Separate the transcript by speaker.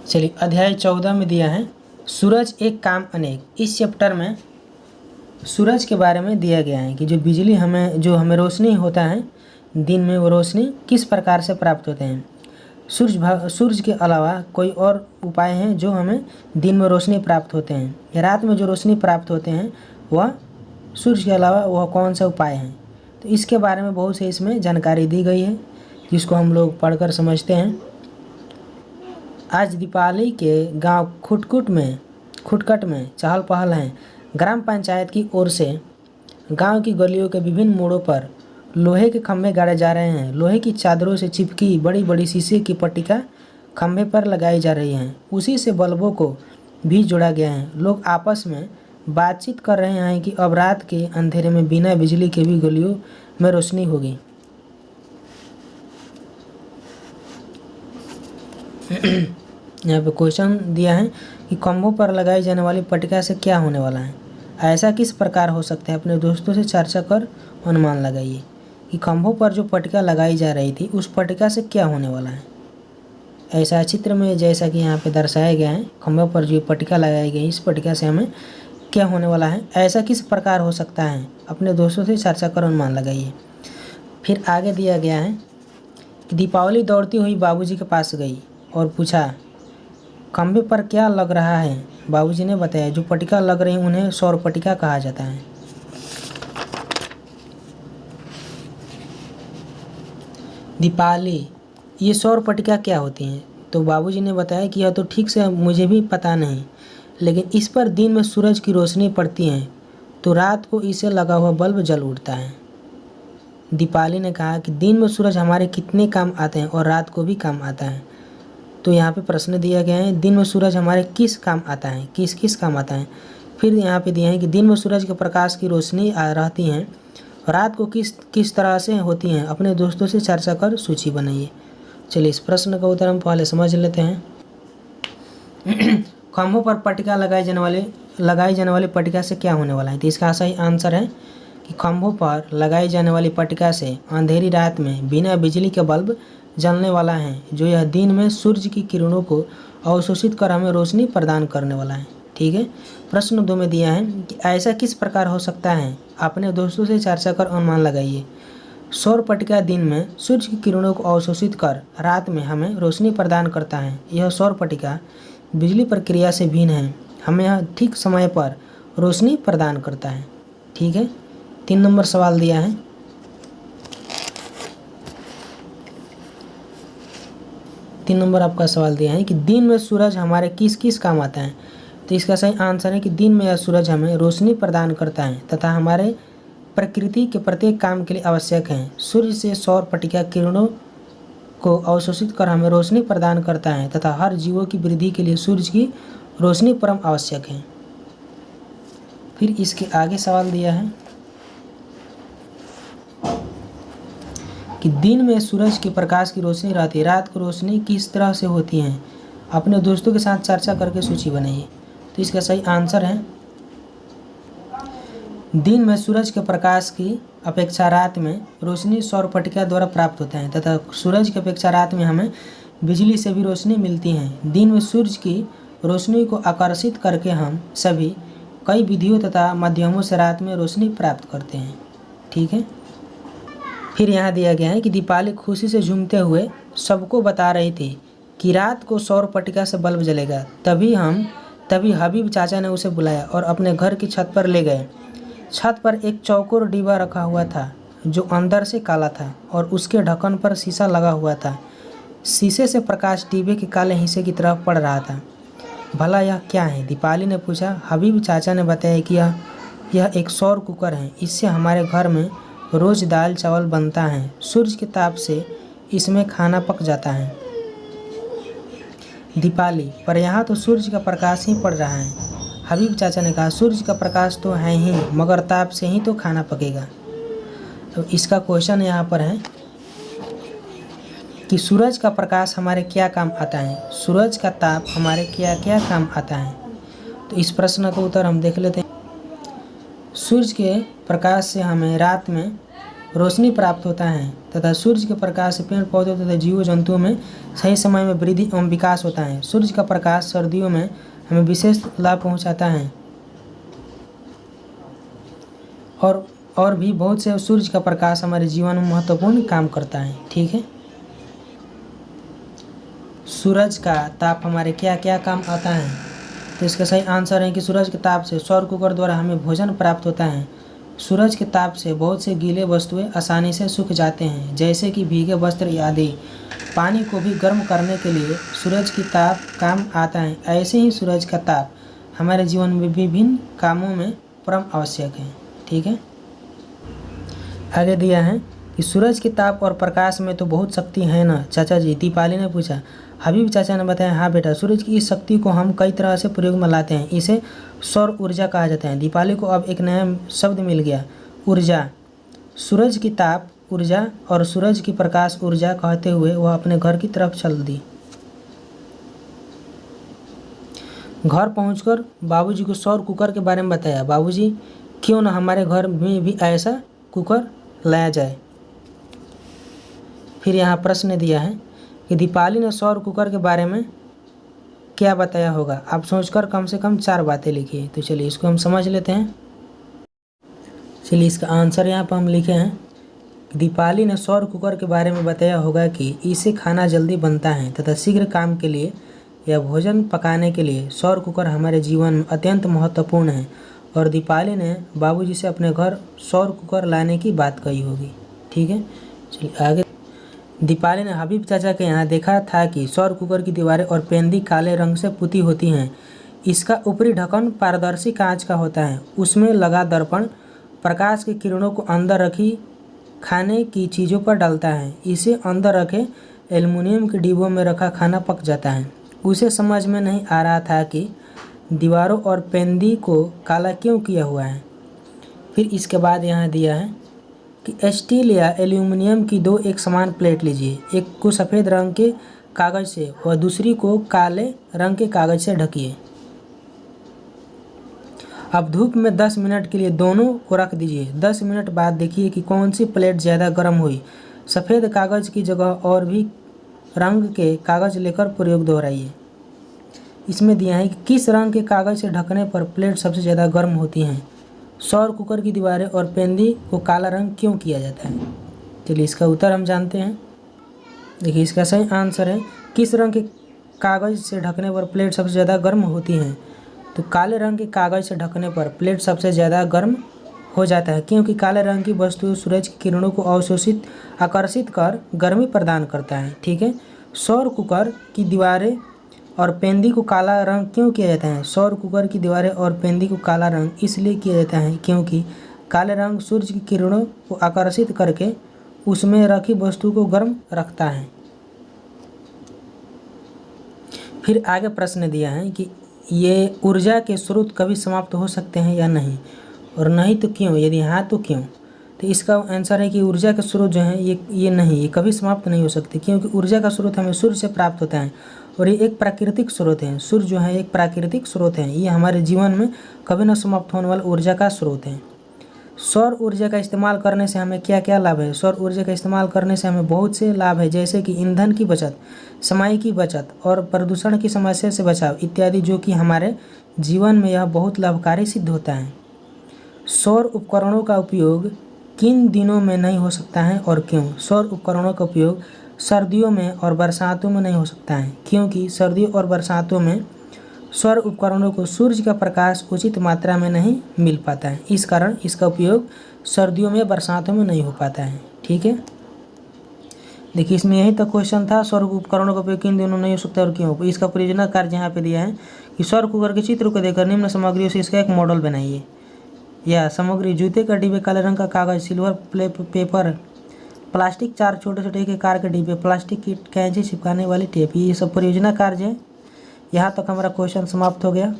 Speaker 1: चलिए अध्याय 14 में दिया है सूरज एक काम अनेक। इस चैप्टर में सूरज के बारे में दिया गया है कि जो बिजली हमें रोशनी होता है दिन में, वो रोशनी किस प्रकार से प्राप्त होते हैं। सूरज के अलावा कोई और उपाय हैं जो हमें दिन में रोशनी प्राप्त होते हैं, या रात में जो रोशनी प्राप्त होते हैं वह सूरज के अलावा वह कौन सा उपाय हैं। तो इसके बारे में बहुत से इसमें जानकारी दी गई है जिसको हम लोग पढ़कर समझते हैं। आज दीपावली के गांव खुटकट में चहल पहल है। ग्राम पंचायत की ओर से गांव की गलियों के विभिन्न मोड़ों पर लोहे के खंभे गाड़े जा रहे हैं। लोहे की चादरों से चिपकी बड़ी बड़ी शीशे की पट्टिका खंभे पर लगाई जा रही हैं। उसी से बल्बों को भी जोड़ा गया है। लोग आपस में बातचीत कर रहे हैं कि अब रात के अंधेरे में बिना बिजली के भी गलियों में रोशनी होगी। यहाँ पे क्वेश्चन दिया है कि खंभों पर लगाई जाने वाली पट्टिका से क्या होने वाला है, ऐसा किस प्रकार हो सकता है। अपने दोस्तों से चर्चा कर अनुमान लगाइए कि खंभों पर जो पट्टिका लगाई जा रही थी उस पट्टिका से क्या होने वाला है। ऐसा चित्र में जैसा कि यहाँ पे दर्शाया गया है, खंभों पर जो पट्टिका लगाई गई इस पट्टिका से हमें क्या होने वाला है, ऐसा किस प्रकार हो सकता है। अपने दोस्तों से चर्चा कर अनुमान लगाइए। फिर आगे दिया गया है कि दीपावली दौड़ती हुई बाबूजी के पास गई और पूछा खंभे पर क्या लग रहा है। बाबूजी ने बताया जो पट्टिका लग रही उन्हें सौर पट्टिका कहा जाता है। दीपावली ये सौर पट्टिका क्या होती हैं। तो बाबूजी ने बताया कि यह तो ठीक से मुझे भी पता नहीं, लेकिन इस पर दिन में सूरज की रोशनी पड़ती है तो रात को इसे लगा हुआ बल्ब जल उठता है। दीपावली ने कहा कि दिन में सूरज हमारे कितने काम आते हैं और रात को भी काम आता है। तो यहाँ पे प्रश्न दिया गया है दिन में सूरज हमारे किस काम आता है, किस किस काम आता है। फिर यहाँ पे दिया है कि दिन में सूरज के प्रकाश की रोशनी रहती है, रात को किस किस तरह से होती हैं। अपने दोस्तों से चर्चा कर सूची बनाइए। चलिए इस प्रश्न का उत्तर हम पहले समझ लेते हैं। खंभों पर पट्टिका लगाई जाने वाली पट्टिका से क्या होने वाला है। तो इसका सही आंसर है कि खंभों पर लगाई जाने वाली पट्टिका से अंधेरी रात में बिना बिजली के बल्ब जलने वाला है, जो यह दिन में सूर्य की किरणों को अवशोषित कर हमें रोशनी प्रदान करने वाला है। ठीक है। प्रश्न 2 में दिया है कि ऐसा किस प्रकार हो सकता है। अपने दोस्तों से चर्चा कर अनुमान लगाइए। सौर पट्टिका दिन में सूर्य की किरणों को अवशोषित कर रात में हमें रोशनी प्रदान करता है। यह सौर पट्टिका बिजली प्रक्रिया से भिन्न है, हमें यह ठीक समय पर रोशनी प्रदान करता है। ठीक है। 3 नंबर सवाल दिया है 3 नंबर आपका सवाल दिया है कि दिन में सूरज हमारे किस किस काम आता है। तो इसका सही आंसर है कि दिन में यह सूरज हमें रोशनी प्रदान करता है तथा हमारे प्रकृति के प्रत्येक काम के लिए आवश्यक है। सूर्य से सौर पट्टिका किरणों को अवशोषित कर हमें रोशनी प्रदान करता है तथा हर जीवों की वृद्धि के लिए सूर्य की रोशनी परम आवश्यक है। फिर इसके आगे सवाल दिया है कि दिन में सूरज के प्रकाश की रोशनी रहती है, रात को रोशनी किस तरह से होती है। अपने दोस्तों के साथ चर्चा करके सूची बनाइए। तो इसका सही आंसर है दिन में सूरज के प्रकाश की अपेक्षा रात में रोशनी सौर पट्टिका द्वारा प्राप्त होता है तथा सूरज की अपेक्षा रात में हमें बिजली से भी रोशनी मिलती है। दिन में सूरज की रोशनी को आकर्षित करके हम सभी कई विधियों तथा माध्यमों से रात में रोशनी प्राप्त करते हैं। ठीक है। फिर यहाँ दिया गया है कि दीपावली खुशी से झूमते हुए सबको बता रही थी कि रात को सौर पट्टिका से बल्ब जलेगा। तभी हबीब चाचा ने उसे बुलाया और अपने घर की छत पर ले गए। छत पर एक चौकोर डिब्बा रखा हुआ था जो अंदर से काला था और उसके ढक्कन पर शीशा लगा हुआ था। शीशे से प्रकाश डिब्बे के काले हिस्से की तरफ पड़ रहा था। भला यह क्या है, दीपावली ने पूछा। हबीब चाचा ने बताया कि यह एक सौर कुकर है। इससे हमारे घर में रोज दाल चावल बनता है। सूर्य के ताप से इसमें खाना पक जाता है। दीपावली पर यहाँ तो सूर्य का प्रकाश ही पड़ रहा है। हबीब चाचा ने कहा सूर्य का प्रकाश तो है ही, मगर ताप से ही तो खाना पकेगा। तो इसका क्वेश्चन यहाँ पर है कि सूरज का प्रकाश हमारे क्या काम आता है, सूरज का ताप हमारे क्या क्या काम आता है। तो इस प्रश्न का उत्तर हम देख लेते हैं। सूर्य के प्रकाश से हमें रात में रोशनी प्राप्त होता है तथा सूर्य के प्रकाश से पेड़ पौधों तथा जीव जंतुओं में सही समय में वृद्धि एवं विकास होता है। सूर्य का प्रकाश सर्दियों में हमें विशेष लाभ पहुंचाता है और भी बहुत से सूर्य का प्रकाश हमारे जीवन में महत्वपूर्ण काम करता है। ठीक है, सूरज का ताप हमारे क्या क्या काम आता है? तो इसका सही आंसर है कि सूरज के ताप से सौर कुकर द्वारा हमें भोजन प्राप्त होता है। सूरज के ताप से बहुत से गीले वस्तुएं आसानी से सूख जाते हैं, जैसे कि भीगे वस्त्र आदि। पानी को भी गर्म करने के लिए सूरज की ताप काम आता है। ऐसे ही सूरज का ताप हमारे जीवन में विभिन्न कामों में परम आवश्यक है। ठीक है, आगे दिया है कि सूरज के ताप और प्रकाश में तो बहुत शक्ति है ना चाचा जी? दीपाली ने पूछा। हबीब चाचा ने बताया, हाँ बेटा, सूरज की इस शक्ति को हम कई तरह से प्रयोग में लाते हैं। इसे सौर ऊर्जा कहा जाता है। दीपाली को अब एक नया शब्द मिल गया, ऊर्जा। सूरज की ताप ऊर्जा और सूरज की प्रकाश ऊर्जा कहते हुए वह अपने घर की तरफ चल दी। घर पहुंचकर बाबूजी को सौर कुकर के बारे में बताया। बाबूजी, क्यों न हमारे घर में भी ऐसा कुकर लाया जाए। फिर यहाँ प्रश्न दिया है कि दीपाली ने सौर कुकर के बारे में क्या बताया होगा? आप सोचकर कम से कम 4 बातें लिखिए। तो चलिए इसको हम समझ लेते हैं। चलिए इसका आंसर यहाँ पर हम लिखे हैं कि दीपाली ने सौर कुकर के बारे में बताया होगा कि इससे खाना जल्दी बनता है तथा शीघ्र काम के लिए या भोजन पकाने के लिए सौर कुकर हमारे जीवन में अत्यंत महत्वपूर्ण है। और दीपाली ने बाबूजी से अपने घर सौर कुकर लाने की बात कही होगी। ठीक है, चलिए आगे। दीपाली ने हबीब चाचा के यहाँ देखा था कि सौर कुकर की दीवारें और पेंदी काले रंग से पुती होती हैं। इसका ऊपरी ढक्कन पारदर्शी कांच का होता है। उसमें लगा दर्पण प्रकाश की किरणों को अंदर रखी खाने की चीज़ों पर डालता है। इसे अंदर रखे एल्युमिनियम के डिब्बों में रखा खाना पक जाता है। उसे समझ में नहीं आ रहा था कि दीवारों और पेंदी को काला क्यों किया हुआ है। फिर इसके बाद यहाँ दिया है कि स्टील या एल्यूमिनियम की 2 एक समान प्लेट लीजिए। एक को सफ़ेद रंग के कागज़ से और दूसरी को काले रंग के कागज़ से ढकिए। अब धूप में 10 मिनट के लिए दोनों को रख दीजिए। 10 मिनट बाद देखिए कि कौन सी प्लेट ज़्यादा गर्म हुई। सफ़ेद कागज़ की जगह और भी रंग के कागज़ लेकर प्रयोग दोहराइए। इसमें दिया है कि किस रंग के कागज़ से ढकने पर प्लेट सबसे ज़्यादा गर्म होती हैं। सौर कुकर की दीवारें और पेंदी को काला रंग क्यों किया जाता है? चलिए इसका उत्तर हम जानते हैं। देखिए इसका सही आंसर है किस रंग के कागज़ से ढकने पर प्लेट सबसे ज़्यादा गर्म होती हैं। तो काले रंग के कागज़ से ढकने पर प्लेट सबसे ज़्यादा गर्म हो जाता है, क्योंकि काले रंग की वस्तु सूरज की किरणों को आकर्षित कर गर्मी प्रदान करता है। ठीक है, सौर कुकर की दीवारें और पेंदी को काला रंग क्यों किया जाता है? सौर कुकर की दीवारें और पेंदी को काला रंग इसलिए किया जाता है क्योंकि काले रंग सूर्य की किरणों को आकर्षित करके उसमें रखी वस्तु को गर्म रखता है। फिर आगे प्रश्न दिया है कि ये ऊर्जा के स्रोत कभी समाप्त हो सकते हैं या नहीं, और नहीं तो क्यों, यदि हाँ तो क्यों? तो इसका आंसर है कि ऊर्जा के स्रोत जो हैं ये नहीं, ये कभी समाप्त नहीं हो सकते, क्योंकि ऊर्जा का स्रोत हमें सूर्य से प्राप्त होता है और ये एक प्राकृतिक स्रोत है। सूर्य जो है एक प्राकृतिक स्रोत है, ये हमारे जीवन में कभी न समाप्त होने वाला ऊर्जा का स्रोत है। सौर ऊर्जा का इस्तेमाल करने से हमें क्या क्या लाभ है? सौर ऊर्जा का इस्तेमाल करने से हमें बहुत से लाभ है, जैसे कि ईंधन की बचत, समय की बचत और प्रदूषण की समस्या से बचाव इत्यादि, जो कि हमारे जीवन में यह बहुत लाभकारी सिद्ध होता है। सौर उपकरणों का उपयोग किन दिनों में नहीं हो सकता है और क्यों? सौर उपकरणों का उपयोग सर्दियों में और बरसातों में नहीं हो सकता है, क्योंकि सर्दियों और बरसातों में सौर उपकरणों को सूर्य का प्रकाश उचित मात्रा में नहीं मिल पाता है। इस कारण इसका उपयोग सर्दियों में बरसातों में नहीं हो पाता है। ठीक है, देखिए इसमें यही तक क्वेश्चन था, सौर उपकरणों का उपयोग किन दिनों नहीं हो सकता और क्यों। इसका परियोजना कार्य यहाँ पे दिया है कि सौर कुकर के चित्र को देखकर निम्न सामग्रियों से इसका एक मॉडल बनाइए। या सामग्री: जूते का डिब्बे, काले रंग का कागज़, सिल्वर पेपर, प्लास्टिक 4 छोटे छोटे के कार के डिब्बे, प्लास्टिक की कैंची चिपकाने वाली टेप। ये सब परियोजना कार्य है। यहाँ तक हमारा क्वेश्चन समाप्त हो गया।